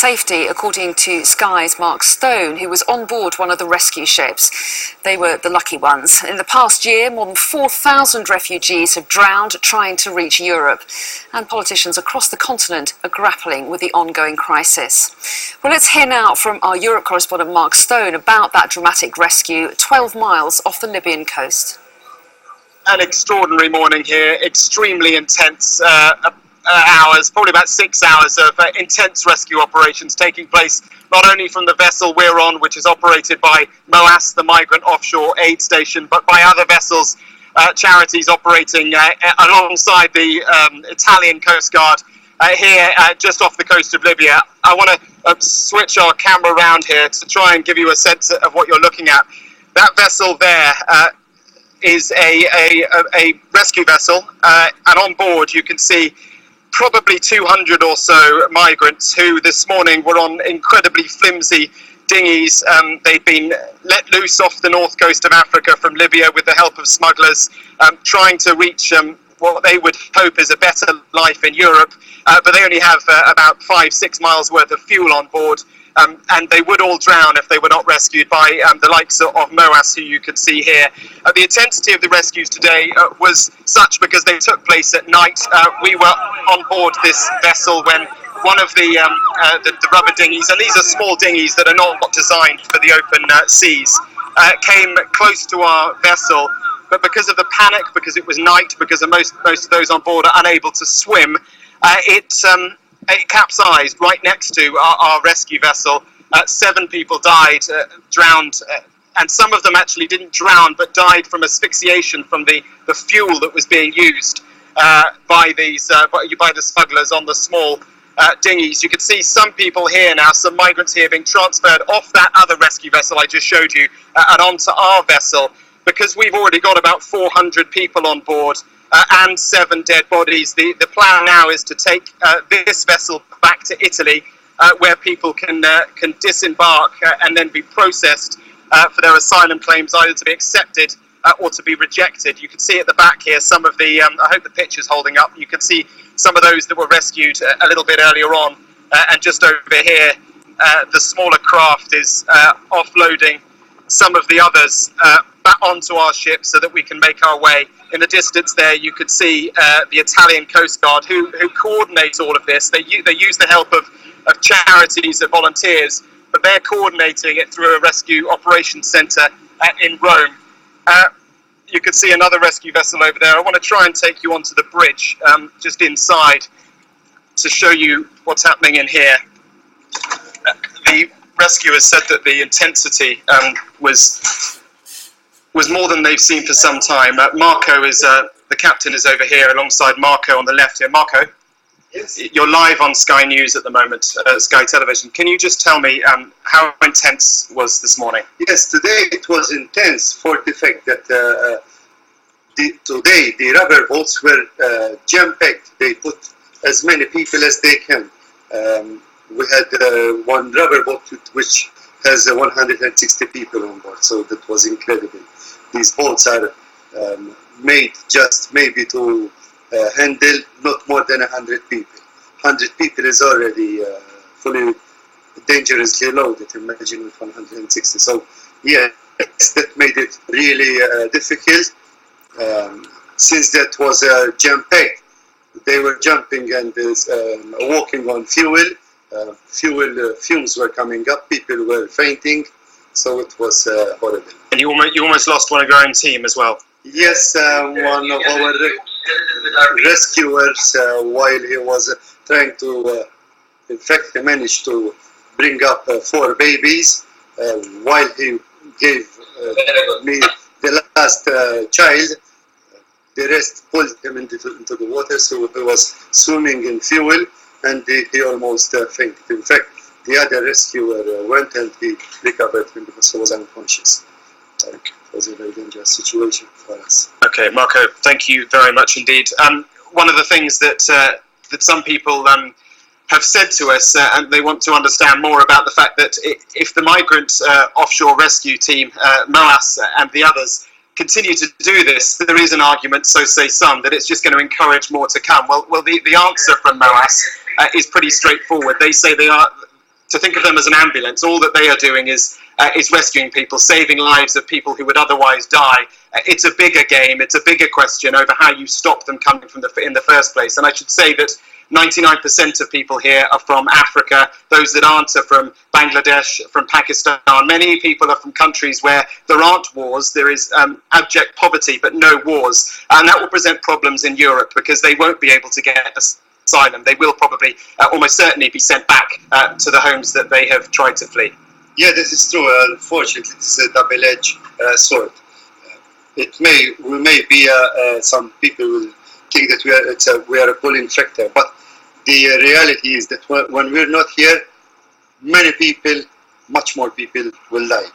Safety, according to Sky's Mark Stone, who was on board one of the rescue ships. They were the lucky ones. In the past year, more than 4,000 refugees have drowned trying to reach Europe, and politicians across the continent are grappling with the ongoing crisis. Well, let's hear now from our Europe correspondent Mark Stone about that dramatic rescue 12 miles off the Libyan coast. An extraordinary morning here, extremely intense hours, probably about 6 hours of intense rescue operations taking place not only from the vessel we're on, which is operated by MOAS, the Migrant Offshore Aid Station, but by other vessels, charities operating alongside the Italian Coast Guard here just off the coast of Libya. I want to switch our camera around here to try and give you a sense of what you're looking at. That vessel there is a rescue vessel, and on board you can see probably 200 or so migrants who this morning were on incredibly flimsy dinghies. They'd been let loose off the north coast of Africa from Libya with the help of smugglers, trying to reach what they would hope is a better life in Europe, but they only have about 5-6 miles worth of fuel on board, and they would all drown if they were not rescued by the likes of MOAS, who you can see here. The intensity of the rescues today was such because they took place at night. We were on board this vessel when one of the rubber dinghies, and these are small dinghies that are not designed for the open seas, came close to our vessel, but because of the panic, because it was night, because of most of those on board are unable to swim, it capsized right next to our rescue vessel. 7 people died, drowned, and some of them actually didn't drown but died from asphyxiation from the fuel that was being used by the smugglers on the small dinghies. You can see some people here now, some migrants here being transferred off that other rescue vessel I just showed you and onto our vessel, because we've already got about 400 people on board and 7 dead bodies. The plan now is to take this vessel back to Italy, where people can disembark and then be processed for their asylum claims, either to be accepted or to be rejected. You can see at the back here some of the, I hope the picture's holding up, you can see some of those that were rescued a little bit earlier on, and just over here the smaller craft is offloading some of the others back onto our ship so that we can make our way. In the distance there you could see the Italian Coast Guard who coordinate all of this. They use the help of charities and volunteers, but they're coordinating it through a rescue operations centre in Rome. You can see another rescue vessel over there. I want to try and take you onto the bridge just inside to show you what's happening in here. The rescuers said that the intensity was more than they've seen for some time. Marco is the captain is over here alongside Marco on the left here. Marco, yes. You're live on Sky News at the moment, Sky Television. Can you just tell me how intense was this morning? Yes, today it was intense for the fact that today the rubber boats were jam-packed. They put as many people as they can. We had one rubber boat which has 160 people on board, so that was incredible. These boats are made just maybe to handle not more than 100 people. 100 people is already fully dangerously loaded, imagine with 160. So yeah, that made it really difficult. Since that was jam-packed, they were jumping and walking on fuel. Fumes were coming up, people were fainting, so it was horrible. And you almost lost one of your own team as well? Yes, one of our rescuers, while he was trying to, in fact, he managed to bring up 4 babies, while he gave me the last child. The rest pulled him into the water, so he was swimming in fuel, and he almost fainted. In fact, the other rescuer went and he recovered him because he was unconscious. It was a very dangerous situation for us. Okay, Marco, thank you very much indeed. One of the things that some people have said to us, and they want to understand more about the fact that if the migrant offshore rescue team, MOAS and the others, continue to do this, there is an argument, so say some, that it's just going to encourage more to come. Well, the answer from MOAS is pretty straightforward. They say to think of them as an ambulance. All that they are doing is rescuing people, saving lives of people who would otherwise die. It's a bigger game. It's a bigger question over how you stop them coming from in the first place. And I should say that 99% of people here are from Africa. Those that aren't are from Bangladesh, from Pakistan. Many people are from countries where there aren't wars. There is abject poverty, but no wars. And that will present problems in Europe because they won't be able to get asylum. They will probably almost certainly be sent back to the homes that they have tried to flee. Yeah, this is true. Unfortunately, this is a double-edged sword. We may be some people will think that we are a bullying factor, but the reality is that when we're not here, many people, much more people will die.